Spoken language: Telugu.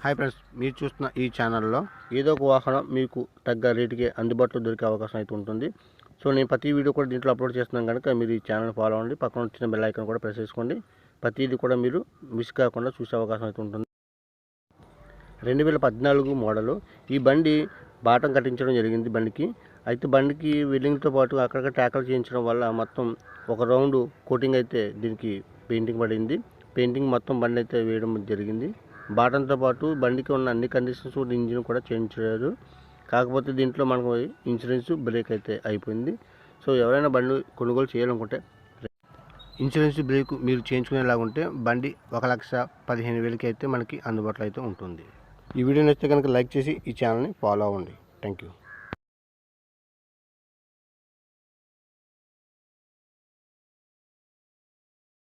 హాయ్ ఫ్రెండ్స్, మీరు చూస్తున్న ఈ ఛానల్లో ఏదో ఒక వాహనం మీకు తగ్గ రేటుకి అందుబాటులో దొరికే అవకాశం అయితే ఉంటుంది. సో నేను ప్రతి వీడియో కూడా దీంట్లో అప్లోడ్ చేస్తున్నాను కనుక మీరు ఈ ఛానల్ ఫాలో అవ్వండి. పక్కన వచ్చిన బెల్ ఐకాన్ కూడా ప్రెస్ చేసుకోండి. ప్రతిదీ కూడా మీరు మిస్ కాకుండా చూసే అవకాశం అయితే ఉంటుంది. 2014 మోడలు. ఈ బండి బాటం కట్టించడం జరిగింది బండికి. అయితే బండికి వెల్డింగ్తో పాటు అక్కడక్కడ ట్యాకల్ చేయించడం వల్ల మొత్తం ఒక రౌండ్ కోటింగ్ అయితే దీనికి పెయింటింగ్ పడింది. పెయింటింగ్ మొత్తం బండి అయితే వేయడం జరిగింది. బాటంతో పాటు బండికి ఉన్న అన్ని కండిషన్స్ కూడా ఇంజిన్ కూడా చేయించారు. కాకపోతే దీంట్లో మనకు ఇన్సూరెన్స్ బ్రేక్ అయితే అయిపోయింది. సో ఎవరైనా బండి కొనుగోలు చేయాలనుకుంటే ఇన్సూరెన్స్ బ్రేక్ మీరు చేయించుకునేలాగుంటే బండి 1,15,000 అయితే మనకి అందుబాటులో అయితే ఉంటుంది. ఈ వీడియో నచ్చితే కనుక లైక్ చేసి ఈ ఛానల్ని ఫాలో అవ్వండి. Thank you.